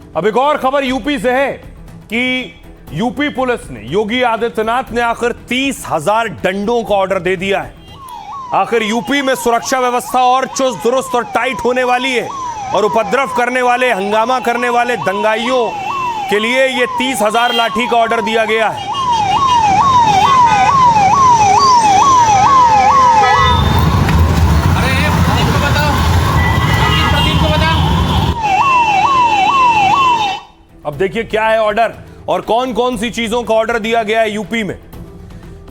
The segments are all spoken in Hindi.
अब एक और खबर यूपी से है कि यूपी पुलिस ने योगी आदित्यनाथ ने आखिर 30,000 डंडों का ऑर्डर दे दिया है। आखिर यूपी में सुरक्षा व्यवस्था और चुस्त दुरुस्त और टाइट होने वाली है और उपद्रव करने वाले, हंगामा करने वाले दंगाइयों के लिए यह 30,000 लाठी का ऑर्डर दिया गया है। अब देखिए क्या है ऑर्डर और कौन कौन सी चीजों का ऑर्डर दिया गया है यूपी में।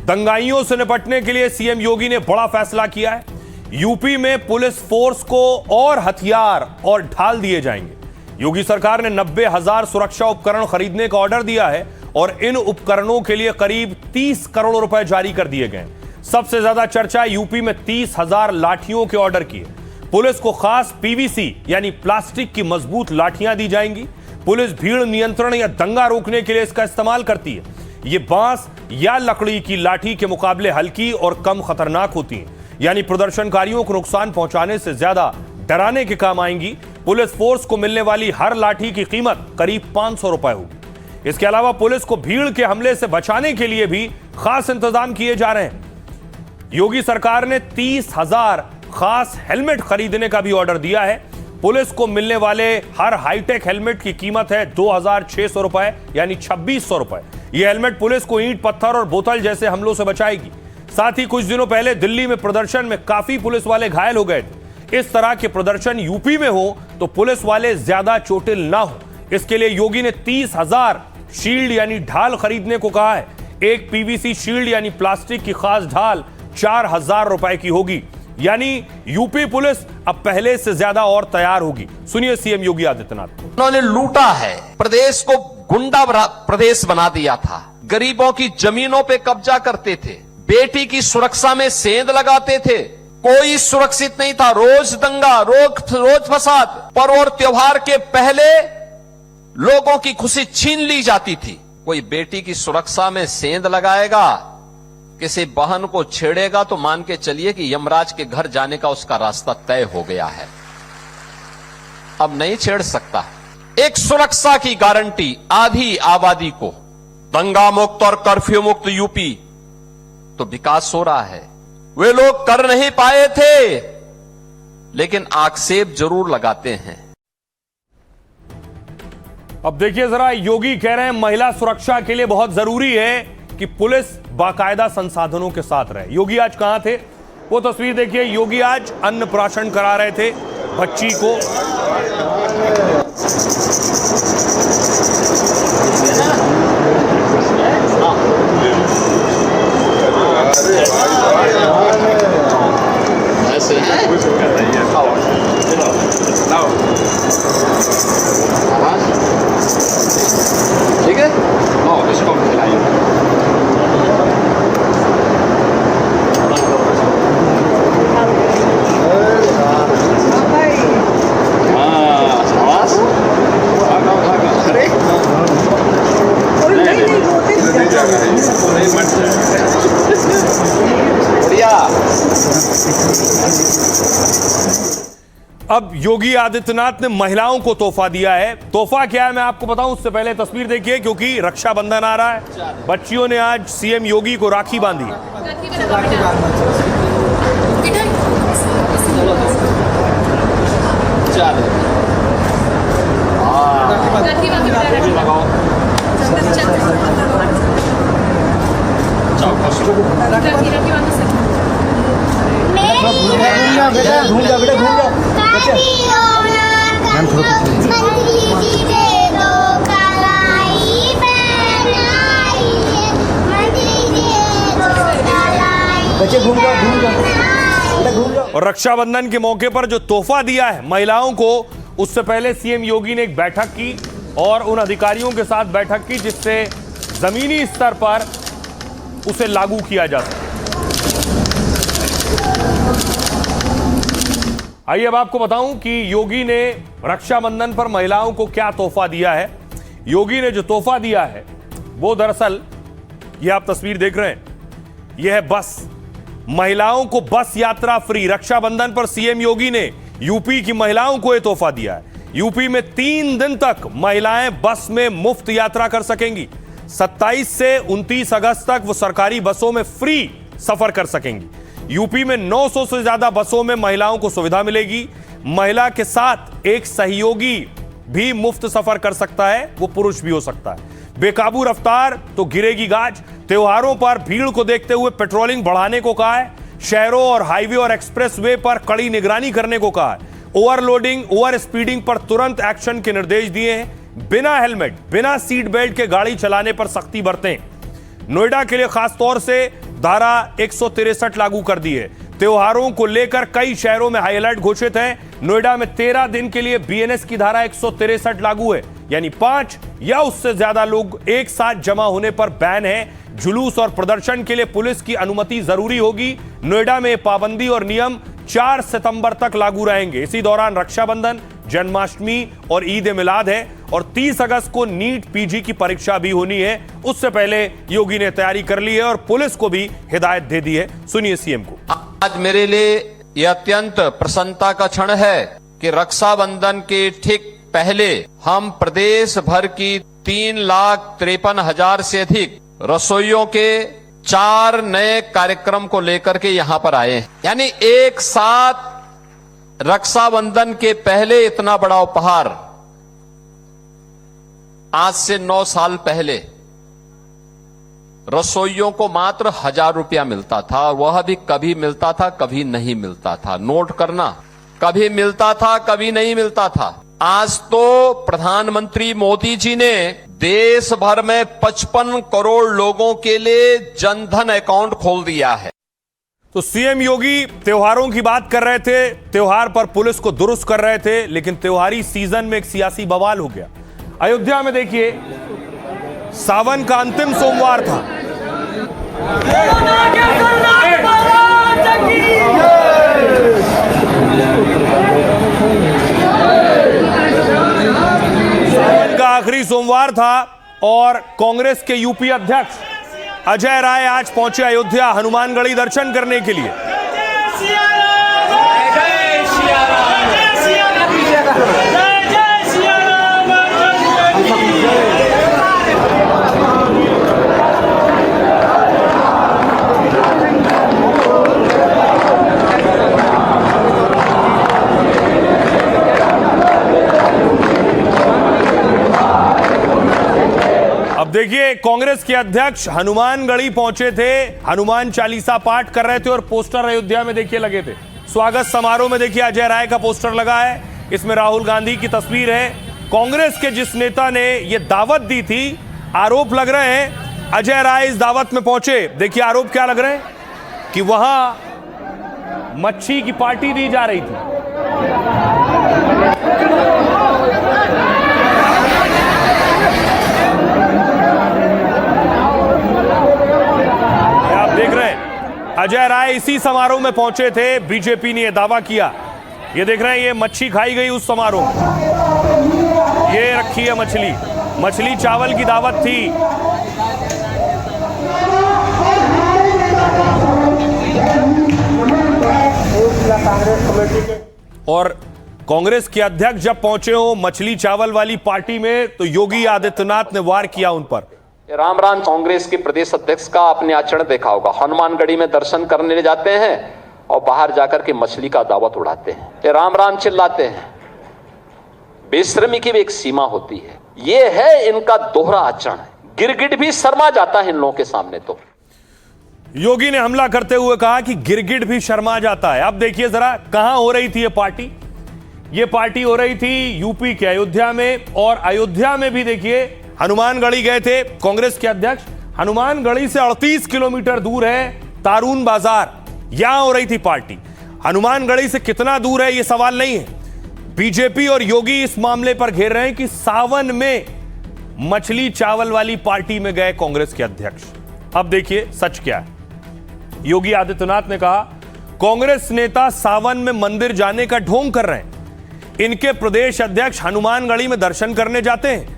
दंगाइयों से निपटने के लिए सीएम योगी ने बड़ा फैसला किया है। यूपी में पुलिस फोर्स को और हथियार और ढाल दिए जाएंगे। योगी सरकार ने 90,000 सुरक्षा उपकरण खरीदने का ऑर्डर दिया है और इन उपकरणों के लिए करीब 30 करोड़ रुपए जारी कर दिए गए। सबसे ज्यादा चर्चा यूपी में 30,000 लाठियों के ऑर्डर की है। पुलिस को खास पीवीसी यानी प्लास्टिक की मजबूत लाठियां दी जाएंगी। पुलिस भीड़ नियंत्रण या दंगा रोकने के लिए इसका इस्तेमाल करती है। ये बांस या लकड़ी की लाठी के मुकाबले हल्की और कम खतरनाक होती है, यानी प्रदर्शनकारियों को नुकसान पहुंचाने से ज्यादा डराने के काम आएंगी। पुलिस फोर्स को मिलने वाली हर लाठी की कीमत करीब 500 रुपए होगी। इसके अलावा पुलिस को भीड़ के हमले से बचाने के लिए भी खास इंतजाम किए जा रहे हैं। योगी सरकार ने 30,000 खास हेलमेट खरीदने का भी ऑर्डर दिया है। पुलिस को मिलने वाले हर हाईटेक हेलमेट की कीमत है 2,600 रुपए यानी 2,600 रुपए। यह हेलमेट पुलिस को ईंट, पत्थर और बोतल जैसे हमलों से बचाएगी। साथ ही कुछ दिनों पहले दिल्ली में प्रदर्शन में काफी पुलिस वाले घायल हो गए थे। इस तरह के प्रदर्शन यूपी में हो तो पुलिस वाले ज्यादा चोटिल ना हो, इसके लिए योगी ने 30,000 शील्ड यानी ढाल खरीदने को कहा है। एक पीवीसी शील्ड यानी प्लास्टिक की खास ढाल 4,000 रुपए की होगी, यानी यूपी पुलिस अब पहले से ज्यादा और तैयार होगी। सुनिए सीएम योगी आदित्यनाथ। उन्होंने लूटा है, प्रदेश को गुंडा प्रदेश बना दिया था, गरीबों की जमीनों पे कब्जा करते थे, बेटी की सुरक्षा में सेंध लगाते थे, कोई सुरक्षित नहीं था। रोज दंगा, रोज फसाद, पर्व और त्योहार के पहले लोगों की खुशी छीन ली जाती थी। कोई बेटी की सुरक्षा में सेंध लगाएगा, किसी बहन को छेड़ेगा तो मान के चलिए कि यमराज के घर जाने का उसका रास्ता तय हो गया है। अब नहीं छेड़ सकता। एक सुरक्षा की गारंटी आधी आबादी को, दंगा मुक्त और कर्फ्यू मुक्त यूपी, तो विकास हो रहा है। वे लोग कर नहीं पाए थे, लेकिन आक्षेप जरूर लगाते हैं। अब देखिए जरा, योगी कह रहे हैं महिला सुरक्षा के लिए बहुत जरूरी है कि पुलिस बाकायदा संसाधनों के साथ रहे। योगी आज कहां थे वो तस्वीर देखिए। योगी आज अन्नप्राशन करा रहे थे बच्ची को। ठीक है, इसको खिलाइए। अब योगी आदित्यनाथ ने महिलाओं को तोहफा दिया है। तोहफा क्या है मैं आपको बताऊं, उससे पहले तस्वीर देखिए, क्योंकि रक्षाबंधन आ रहा है। बच्चियों ने आज सीएम योगी को राखी बांधी। और रक्षाबंधन के मौके पर जो तोहफा दिया है महिलाओं को, उससे पहले सीएम योगी ने एक बैठक की और उन अधिकारियों के साथ बैठक की जिससे जमीनी स्तर पर उसे लागू किया जा सके। आइए अब आपको बताऊं कि योगी ने रक्षाबंधन पर महिलाओं को क्या तोहफा दिया है। योगी ने जो तोहफा दिया है वो दरअसल ये आप तस्वीर देख रहे हैं, यह है बस। महिलाओं को बस यात्रा फ्री। रक्षाबंधन पर सीएम योगी ने यूपी की महिलाओं को यह तोहफा दिया है। यूपी में 3 दिन तक महिलाएं बस में मुफ्त यात्रा कर सकेंगी। 27 से 29 अगस्त तक वो सरकारी बसों में फ्री सफर कर सकेंगी। यूपी में 900 से ज्यादा बसों में महिलाओं को सुविधा मिलेगी। महिला के साथ एक सहयोगी भी मुफ्त सफर कर सकता है, वो पुरुष भी हो सकता है। बेकाबू रफ्तार तो गिरेगी गाज। त्योहारों पर भीड़ को देखते हुए पेट्रोलिंग बढ़ाने को कहा है। शहरों और हाईवे और एक्सप्रेसवे पर कड़ी निगरानी करने को कहा है। ओवरलोडिंग, ओवर स्पीडिंग पर तुरंत एक्शन के निर्देश दिए हैं। बिना हेलमेट, बिना सीट बेल्ट के गाड़ी चलाने पर सख्ती बरतें। नोएडा के लिए खास तौर से धारा 163 लागू कर दी है। त्योहारों को लेकर कई शहरों में हाई अलर्ट घोषित है। नोएडा में 13 दिन के लिए बीएनएस की धारा 163 लागू है, यानी 5 या उससे ज्यादा लोग एक साथ जमा होने पर बैन है। जुलूस और प्रदर्शन के लिए पुलिस की अनुमति जरूरी होगी। नोएडा में पाबंदी और नियम 4 सितंबर तक लागू रहेंगे। इसी दौरान रक्षाबंधन, जन्माष्टमी और ईद ए मिलाद है और 30 अगस्त को नीट पीजी की परीक्षा भी होनी है। उससे पहले योगी ने तैयारी कर ली है और पुलिस को भी हिदायत दे दी है। सुनिए सीएम को। आज मेरे लिए यह अत्यंत प्रसन्नता का क्षण है कि रक्षाबंधन के ठीक पहले हम प्रदेश भर की 3,53,000 से अधिक रसोइयों के 4 नए कार्यक्रम को लेकर के यहां पर आए हैं। यानी एक साथ रक्षाबंधन के पहले इतना बड़ा उपहार आज से 9 साल पहले रसोइयों को मात्र 1,000 रुपया मिलता था और वह भी कभी मिलता था, कभी नहीं मिलता था। नोट करना, कभी मिलता था, कभी नहीं मिलता था। आज तो प्रधानमंत्री मोदी जी ने देश भर में 55 करोड़ लोगों के लिए जनधन अकाउंट खोल दिया है। तो सीएम योगी त्योहारों की बात कर रहे थे, त्योहार पर पुलिस को दुरुस्त कर रहे थे, लेकिन त्योहारी सीजन में एक सियासी बवाल हो गया। अयोध्या में देखिए, सावन का अंतिम सोमवार था। सावन का आखिरी सोमवार था और कांग्रेस के यूपी अध्यक्ष अजय राय आज पहुंचे अयोध्या हनुमानगढ़ी दर्शन करने के लिए। अब देखिए, कांग्रेस के अध्यक्ष हनुमानगढ़ी पहुंचे थे, हनुमान चालीसा पाठ कर रहे थे और पोस्टर अयोध्या में देखिए लगे थे। स्वागत समारोह में देखिए अजय राय का पोस्टर लगा है, इसमें राहुल गांधी की तस्वीर है। कांग्रेस के जिस नेता ने यह दावत दी थी, आरोप लग रहे हैं अजय राय इस दावत में पहुंचे। देखिए आरोप क्या लग रहे हैं कि वहां मच्छी की पार्टी दी जा रही थी। अजय राय इसी समारोह में पहुंचे थे, बीजेपी ने यह दावा किया। ये देख रहे हैं, ये मच्छी खाई गई उस समारोह में। ये रखी है मछली, मछली चावल की दावत थी। और कांग्रेस के अध्यक्ष जब पहुंचे हो मछली चावल वाली पार्टी में, तो योगी आदित्यनाथ ने वार किया उन पर। राम कांग्रेस के प्रदेश अध्यक्ष का आपने आचरण देखा होगा। हनुमानगढ़ी में दर्शन करने जाते हैं और बाहर जाकर के मछली का दावत उड़ाते हैं, ये राम चिल्लाते हैं। बेशर्मी की भी एक सीमा होती है। ये है इनका दोहरा आचरण। गिरगिट भी शर्मा जाता है इन लोगों के सामने। तो योगी ने हमला करते हुए कहा कि गिरगिट भी शर्मा जाता है। अब देखिए जरा कहां हो रही थी ये पार्टी। ये पार्टी हो रही थी यूपी के अयोध्या में, और अयोध्या में भी देखिए हनुमानगढ़ी गए थे कांग्रेस के अध्यक्ष। हनुमानगढ़ी से 38 किलोमीटर दूर है तारून बाजार, यहां हो रही थी पार्टी। हनुमानगढ़ी से कितना दूर है ये सवाल नहीं है। बीजेपी और योगी इस मामले पर घेर रहे हैं कि सावन में मछली चावल वाली पार्टी में गए कांग्रेस के अध्यक्ष। अब देखिए सच क्या है। योगी आदित्यनाथ ने कहा कांग्रेस नेता सावन में मंदिर जाने का ढोंग कर रहे हैं। इनके प्रदेश अध्यक्ष हनुमानगढ़ी में दर्शन करने जाते हैं,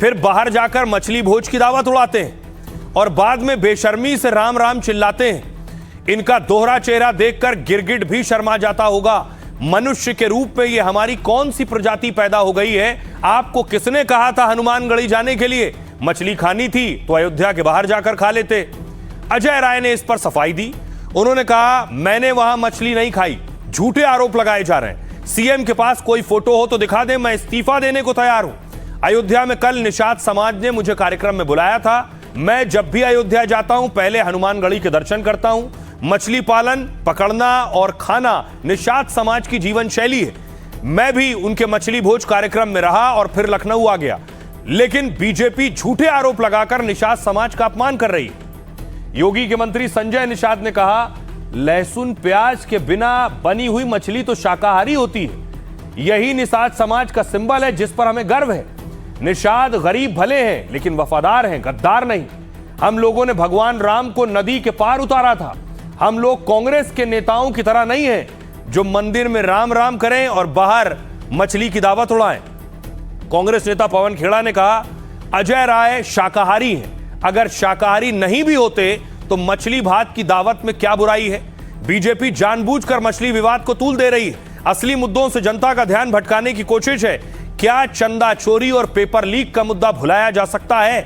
फिर बाहर जाकर मछली भोज की दावत उड़ाते हैं और बाद में बेशर्मी से राम चिल्लाते हैं। इनका दोहरा चेहरा देखकर गिरगिट भी शर्मा जाता होगा। मनुष्य के रूप में ये हमारी कौन सी प्रजाति पैदा हो गई है? आपको किसने कहा था हनुमानगढ़ी जाने के लिए? मछली खानी थी तो अयोध्या के बाहर जाकर खा लेते। अजय राय ने इस पर सफाई दी। उन्होंने कहा मैंने वहां मछली नहीं खाई। झूठे आरोप लगाए जा रहे हैं। सीएम के पास कोई फोटो हो तो दिखा दें, मैं इस्तीफा देने को तैयार हूं। अयोध्या में कल निषाद समाज ने मुझे कार्यक्रम में बुलाया था। मैं जब भी अयोध्या जाता हूं पहले हनुमानगढ़ी के दर्शन करता हूं। मछली पालन, पकड़ना और खाना निषाद समाज की जीवन शैली है। मैं भी उनके मछली भोज कार्यक्रम में रहा और फिर लखनऊ आ गया। लेकिन बीजेपी झूठे आरोप लगाकर निषाद समाज का अपमान कर रही है। योगी के मंत्री संजय निषाद ने कहा लहसुन प्याज के बिना बनी हुई मछली तो शाकाहारी होती है। यही निषाद समाज का सिंबल है जिस पर हमें गर्व है। निषाद गरीब भले हैं लेकिन वफादार हैं, गद्दार नहीं। हम लोगों ने भगवान राम को नदी के पार उतारा था। हम लोग कांग्रेस के नेताओं की तरह नहीं हैं जो मंदिर में राम राम करें और बाहर मछली की दावत उड़ाएं। कांग्रेस नेता पवन खेड़ा ने कहा अजय राय शाकाहारी हैं। अगर शाकाहारी नहीं भी होते तो मछली भात की दावत में क्या बुराई है? बीजेपी जानबूझकर मछली विवाद को तूल दे रही है। असली मुद्दों से जनता का ध्यान भटकाने की कोशिश है। क्या चंदा चोरी और पेपर लीक का मुद्दा भुलाया जा सकता है?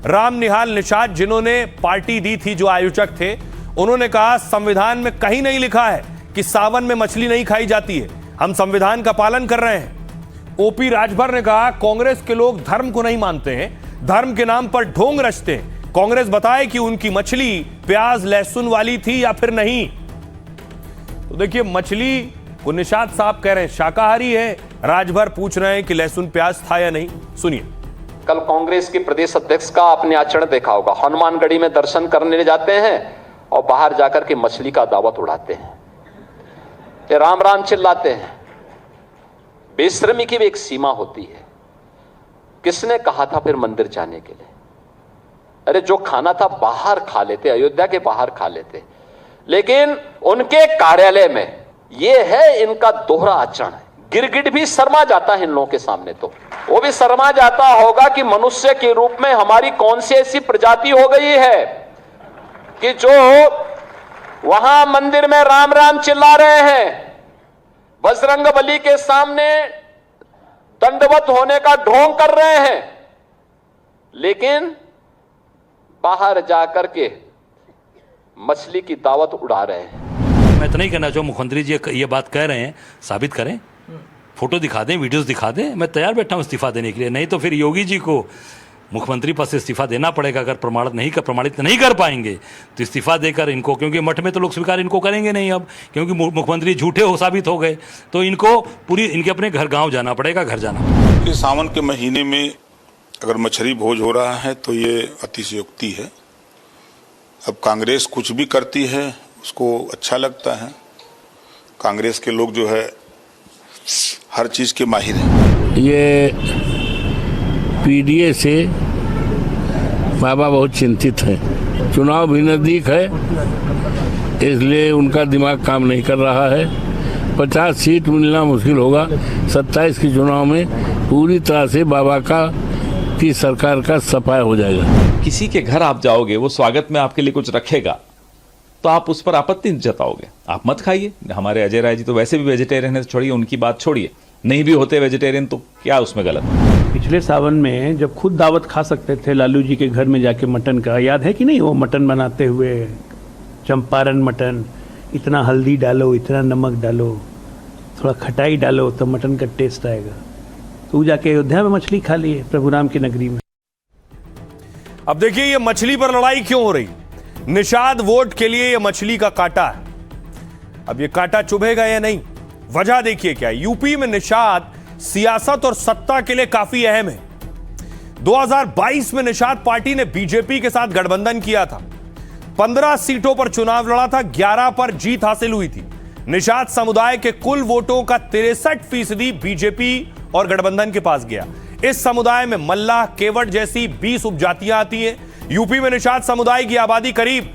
राम निहाल निषाद जिन्होंने पार्टी दी थी, जो आयोजक थे, उन्होंने कहा संविधान में कहीं नहीं लिखा है कि सावन में मछली नहीं खाई जाती है। हम संविधान का पालन कर रहे हैं। ओपी राजभर ने कहा कांग्रेस के लोग धर्म को नहीं मानते हैं, धर्म के नाम पर ढोंग रचते हैं। कांग्रेस बताए कि उनकी मछली प्याज लहसुन वाली थी या फिर नहीं। तो देखिए, मछली को निषाद साहब कह रहे हैं शाकाहारी है, राजभर पूछ रहे हैं कि लहसुन प्याज था या नहीं। सुनिए। कल कांग्रेस के प्रदेश अध्यक्ष का आपने आचरण देखा होगा। हनुमानगढ़ी में दर्शन करने जाते हैं और बाहर जाकर के मछली का दावत उड़ाते हैं, ये राम राम चिल्लाते हैं। बेशर्मी की भी एक सीमा होती है। किसने कहा था फिर मंदिर जाने के लिए? अरे जो खाना था बाहर खा लेते, अयोध्या के बाहर खा लेते। लेकिन उनके कार्यालय में यह है इनका दोहरा आचरण। गिरगिट भी शर्मा जाता है इन लोगों के सामने। तो वो भी शर्मा जाता होगा कि मनुष्य के रूप में हमारी कौन सी ऐसी प्रजाति हो गई है कि जो वहां मंदिर में राम राम चिल्ला रहे हैं, बजरंगबली के सामने दंडवत होने का ढोंग कर रहे हैं, लेकिन बाहर जाकर के मछली की दावत उड़ा रहे हैं। मैं इतना ही कहना चाहूँ, मुख्यमंत्री जी ये बात कह रहे हैं, साबित करें, फोटो दिखा दें, वीडियोस दिखा दें। मैं तैयार बैठा हूँ इस्तीफा देने के लिए। नहीं तो फिर योगी जी को मुख्यमंत्री पद से इस्तीफा देना पड़ेगा। अगर प्रमाणित नहीं कर पाएंगे तो इस्तीफा देकर इनको, क्योंकि मठ में तो लोग स्वीकार इनको करेंगे नहीं अब, क्योंकि मुख्यमंत्री झूठे हो साबित हो गए, तो इनको पूरी इनके अपने घर गाँव जाना पड़ेगा, घर जाना। कि सावन के महीने में अगर मछली भोज हो रहा है तो ये अतिशयोक्ति है। अब कांग्रेस कुछ भी करती है उसको अच्छा लगता है। कांग्रेस के लोग जो है हर चीज के माहिर हैं। ये पीडीए से बाबा बहुत चिंतित हैं। चुनाव भी नजदीक है, इसलिए उनका दिमाग काम नहीं कर रहा है। 50 सीट मिलना मुश्किल होगा। 27 के चुनाव में पूरी तरह से बाबा की सरकार का सफाया हो जाएगा। किसी के घर आप जाओगे, वो स्वागत में आपके लिए कुछ रखेगा तो आप उस पर आपत्ति जताओगे, आप मत खाइए। हमारे अजय राय जी तो वैसे भी वेजिटेरियन है, छोड़िए उनकी बात, छोड़िए। नहीं भी होते वेजिटेरियन तो क्या उसमें गलत? पिछले सावन में जब खुद दावत खा सकते थे लालू जी के घर में जाके मटन का, याद है कि नहीं? वो मटन बनाते हुए, चंपारण मटन, इतना हल्दी डालो, इतना नमक डालो, थोड़ा खटाई डालो तो मटन का टेस्ट आएगा। तो जाके अयोध्या में मछली खा ली है, प्रभु राम की नगरी में। अब देखिए ये मछली पर लड़ाई क्यों हो रही? निषाद वोट के लिए ये मछली का कांटा है। अब ये कांटा चुभेगा या नहीं, वजह देखिए क्या है। यूपी में निषाद सियासत और सत्ता के लिए काफी अहम है। 2022 में निषाद पार्टी ने बीजेपी के साथ गठबंधन किया था। 15 सीटों पर चुनाव लड़ा था, 11 पर जीत हासिल हुई थी। निषाद समुदाय के कुल वोटों का 63% बीजेपी और गठबंधन के पास गया। इस समुदाय में मल्लाह, केवट जैसी 20 उपजातियां आती हैं। यूपी में निषाद समुदाय की आबादी करीब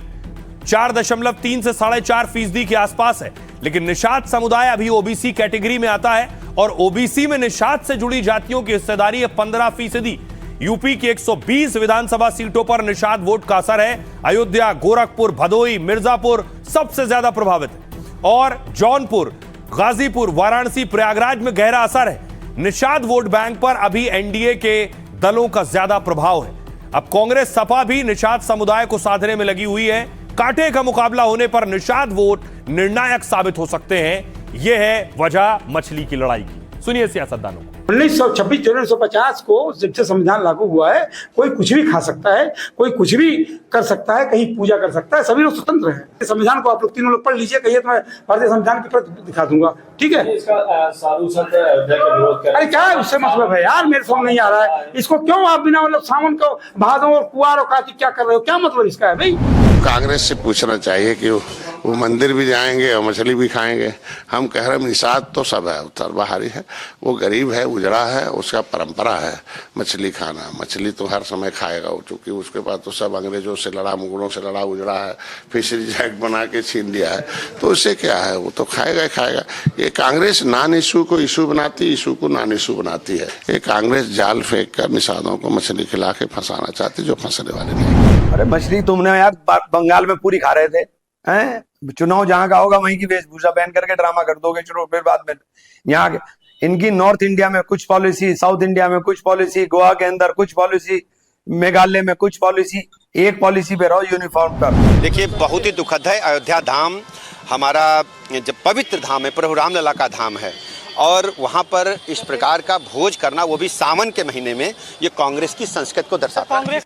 4.3 से 4.5% के आसपास है। लेकिन निषाद समुदाय अभी ओबीसी कैटेगरी में आता है और ओबीसी में निषाद से जुड़ी जातियों की हिस्सेदारी है 15%। यूपी की 120 विधानसभा सीटों पर निषाद वोट का असर है। अयोध्या, गोरखपुर, भदोही, मिर्जापुर सबसे ज्यादा प्रभावित है और जौनपुर गाजीपुर, वाराणसी, प्रयागराज में गहरा असर है। निषाद वोट बैंक पर अभी एनडीए के दलों का ज्यादा प्रभाव है। अब कांग्रेस सपा भी निषाद समुदाय को साधने में लगी हुई है। कांटे का मुकाबला होने पर निषाद वोट निर्णायक साबित हो सकते हैं। यह है वजह मछली की लड़ाई की। सुनिए सियासतदानों को। 1926 1950 को जब से संविधान लागू हुआ है, कोई कुछ भी खा सकता है, कोई कुछ भी कर सकता है, कहीं पूजा कर सकता है, सभी लोग स्वतंत्र हैं। संविधान को आप लोग तीनों लोग पढ़ लीजिए, कहिए तो मैं भारतीय संविधान की प्रति दिखा दूंगा, ठीक है। इसका साधु संत अयोध्या का विरोध कर, अरे क्या है उससे मतलब है यार, मेरे समझ नहीं आ रहा है। इसको क्यों आप बिना मतलब सावन को भादों और कुआर और कार्तिक क्या कर रहे हो, क्या मतलब इसका है भाई। कांग्रेस से पूछना चाहिए कि वो मंदिर भी जाएंगे और मछली भी खाएंगे। हम कह रहे हैं निषाद तो सब है, उत्तर बाहरी है, वो गरीब है, उजड़ा है, उसका परंपरा है मछली खाना। मछली तो हर समय खाएगा वो, चूंकि उसके पास तो सब अंग्रेजों से लड़ा, मुगलों से लड़ा, उजड़ा है, फिशरीज एक्ट बना के छीन लिया है, तो उससे क्या है, वो तो खाएगा ही खाएगा। ये कांग्रेस नॉन इशू को इशू बनाती, इशू को नॉन इशू बनाती है। ये कांग्रेस जाल फेंक कर निषादों को मछली खिला के फंसाना चाहती, जो फंसने वाले नहीं। अरे मछली तुमने यार बंगाल में पूरी खा रहे थे, हैं? चुनाव जहां का होगा वहीं की वेशभूषा पहन करके ड्रामा कर दोगे, चलो फिर बाद में यहाँ इनकी नॉर्थ इंडिया में कुछ पॉलिसी, साउथ इंडिया में कुछ पॉलिसी, गोवा के अंदर कुछ पॉलिसी, मेघालय में कुछ पॉलिसी, एक पॉलिसी पे रहो यूनिफॉर्म पर। देखिए बहुत ही दुखद है। अयोध्या धाम हमारा जब पवित्र धाम है, प्रभु रामलला का धाम है, और वहां पर इस प्रकार का भोज करना, वो भी सावन के महीने में, ये कांग्रेस की संस्कृति को दर्शाता है।